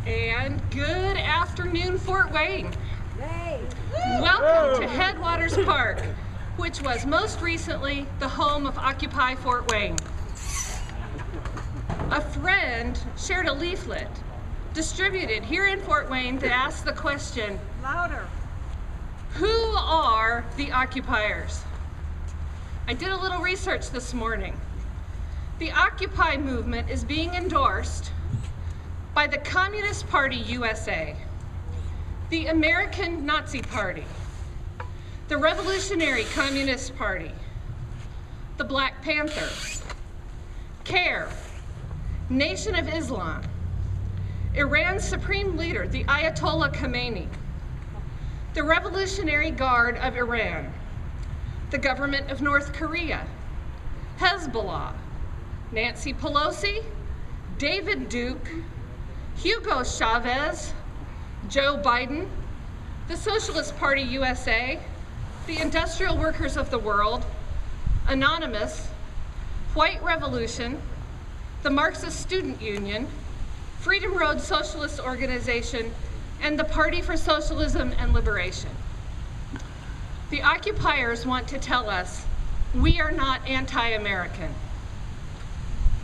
And good afternoon, Fort Wayne. Welcome to Headwaters Park, which was most recently the home of Occupy Fort Wayne. A friend shared a leaflet distributed here in Fort Wayne that asked the question, louder, who are the occupiers? I did a little research this morning. The Occupy movement is being endorsed by the Communist Party USA, the American Nazi Party, the Revolutionary Communist Party, the Black Panthers, CARE, Nation of Islam, Iran's Supreme Leader, the Ayatollah Khomeini, the Revolutionary Guard of Iran, the government of North Korea, Hezbollah, Nancy Pelosi, David Duke, Hugo Chavez, Joe Biden, the Socialist Party USA, the Industrial Workers of the World, Anonymous, White Revolution, the Marxist Student Union, Freedom Road Socialist Organization, and the Party for Socialism and Liberation. The occupiers want to tell us we are not anti-American.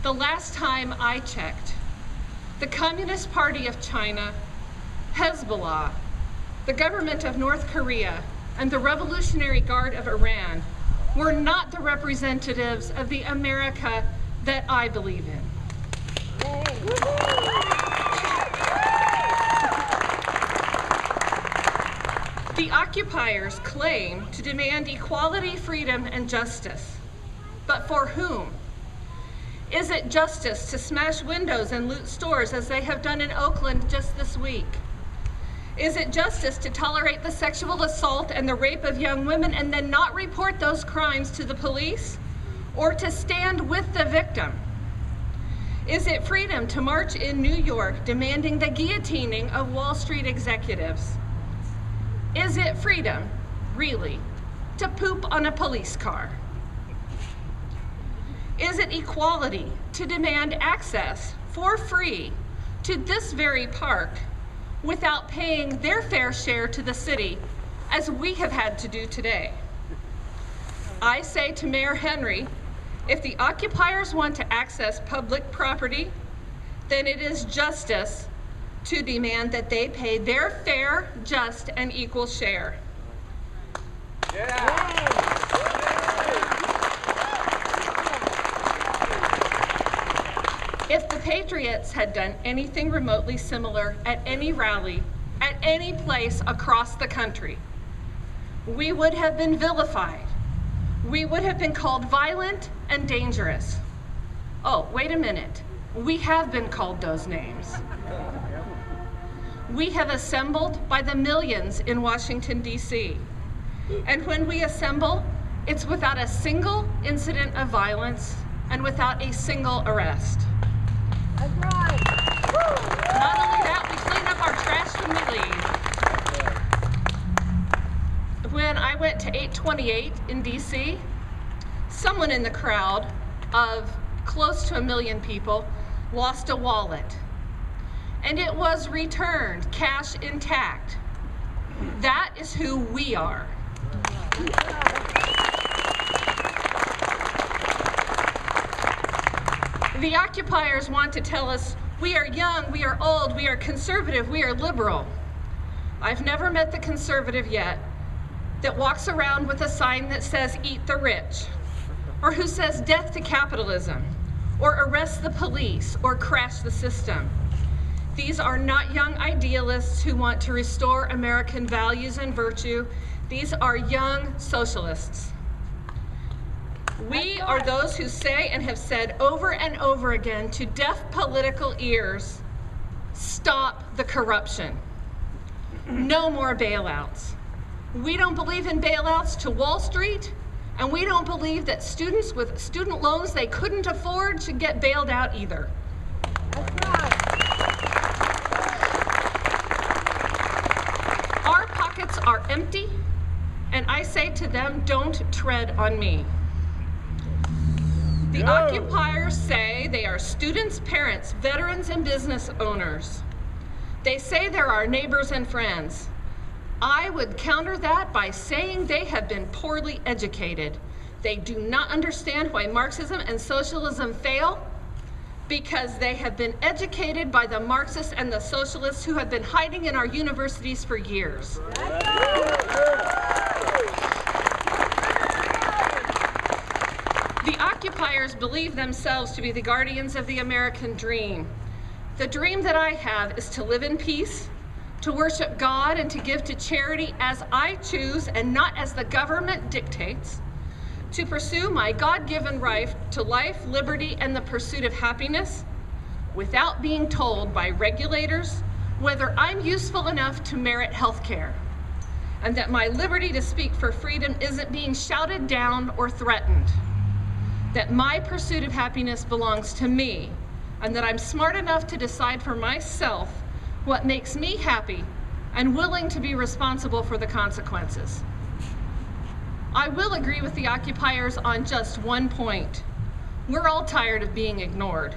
The last time I checked, the Communist Party of China, Hezbollah, the government of North Korea, and the Revolutionary Guard of Iran were not the representatives of the America that I believe in. The occupiers claim to demand equality, freedom, and justice. But for whom? Is it justice to smash windows and loot stores as they have done in Oakland just this week? Is it justice to tolerate the sexual assault and the rape of young women and then not report those crimes to the police? Or to stand with the victim? Is it freedom to march in New York demanding the guillotining of Wall Street executives? Is it freedom, really, to poop on a police car? Is it equality to demand access for free to this very park without paying their fair share to the city, as we have had to do today? I say to Mayor Henry, if the occupiers want to access public property, then it is justice to demand that they pay their fair, just, and equal share. If the Patriots had done anything remotely similar at any rally, at any place across the country, we would have been vilified. We would have been called violent and dangerous. Oh, wait a minute. We have been called those names. We have assembled by the millions in Washington, D.C. And when we assemble, it's without a single incident of violence and without a single arrest. that's right. Not only that, we clean up our trash when we leave. When I went to 828 in D.C., someone in the crowd of close to 1 million people lost a wallet. And it was returned, cash intact. That is who we are. The occupiers want to tell us we are young, we are old, we are conservative, we are liberal. I've never met the conservative yet that walks around with a sign that says eat the rich, or who says death to capitalism, or arrest the police, or crash the system. These are not young idealists who want to restore American values and virtue. These are young socialists. We are those who say and have said over and over again to deaf political ears, stop the corruption. No more bailouts. We don't believe in bailouts to Wall Street, and we don't believe that students with student loans they couldn't afford should get bailed out either. That's right. Our pockets are empty, and I say to them, don't tread on me. The occupiers say they are students, parents, veterans, and business owners. They say they're our neighbors and friends. I would counter that by saying they have been poorly educated. They do not understand why Marxism and socialism fail because they have been educated by the Marxists and the socialists who have been hiding in our universities for years. The occupiers believe themselves to be the guardians of the American dream. The dream that I have is to live in peace, to worship God, and to give to charity as I choose and not as the government dictates, to pursue my God-given right to life, liberty, and the pursuit of happiness without being told by regulators whether I'm useful enough to merit health care, and that my liberty to speak for freedom isn't being shouted down or threatened, that my pursuit of happiness belongs to me, and that I'm smart enough to decide for myself what makes me happy and willing to be responsible for the consequences. I will agree with the occupiers on just one point. We're all tired of being ignored.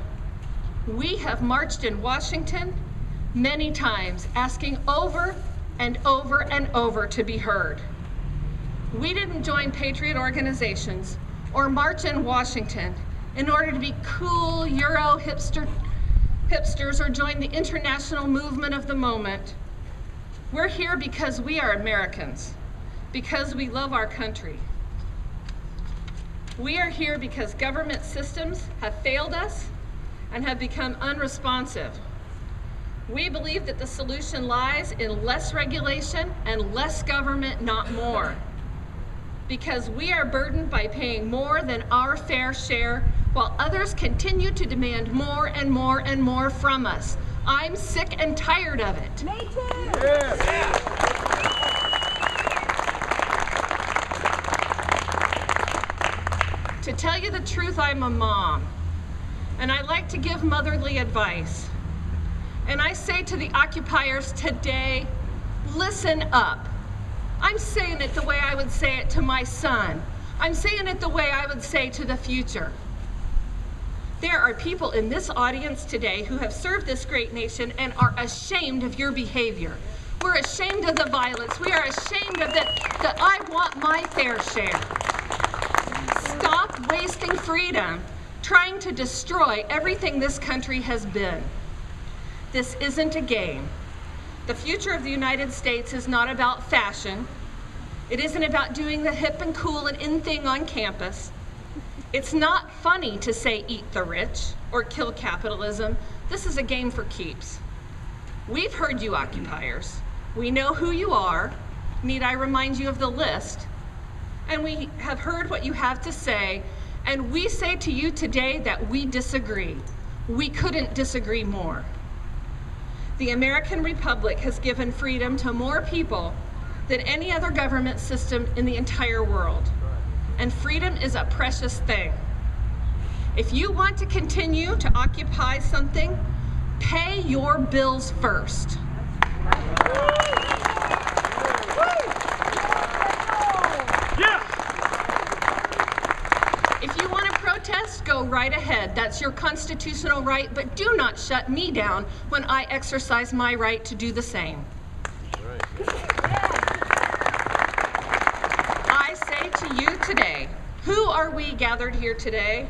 We have marched in Washington many times, asking over and over and over to be heard. We didn't join patriot organizations or march in Washington in order to be cool Euro hipsters or join the international movement of the moment. We're here because we are Americans, because we love our country. We are here because government systems have failed us and have become unresponsive. We believe that the solution lies in less regulation and less government, not more. Because we are burdened by paying more than our fair share while others continue to demand more and more and more from us. I'm sick and tired of it. Me too. To tell you the truth, I'm a mom, and I like to give motherly advice. And I say to the occupiers today, listen up. I'm saying it the way I would say it to my son. I'm saying it the way I would say to the future. There are people in this audience today who have served this great nation and are ashamed of your behavior. We're ashamed of the violence. We are ashamed of that I want my fair share. Stop wasting freedom trying to destroy everything this country has been. This isn't a game. The future of the United States is not about fashion. It isn't about doing the hip and cool and in thing on campus. It's not funny to say eat the rich or kill capitalism. This is a game for keeps. We've heard you occupiers. We know who you are. Need I remind you of the list? And we have heard what you have to say, and we say to you today that we disagree. We couldn't disagree more. The American Republic has given freedom to more people than any other government system in the entire world. And freedom is a precious thing. If you want to continue to occupy something, pay your bills first. If you want to protest, go right ahead. That's your constitutional right, but do not shut me down when I exercise my right to do the same. I say to you today, who are we gathered here today?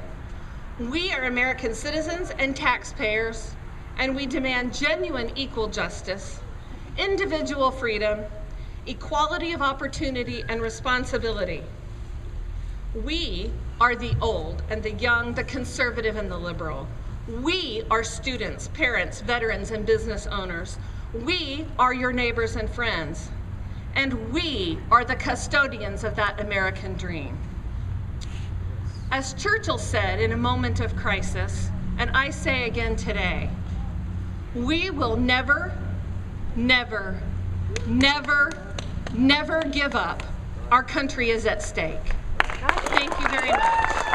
We are American citizens and taxpayers, and we demand genuine equal justice, individual freedom, equality of opportunity, and responsibility. We are the old and the young, the conservative and the liberal. We are students, parents, veterans, and business owners. We are your neighbors and friends. And we are the custodians of that American dream. As Churchill said in a moment of crisis, and I say again today, we will never, never, never, never give up. Our country is at stake. Thank you very much.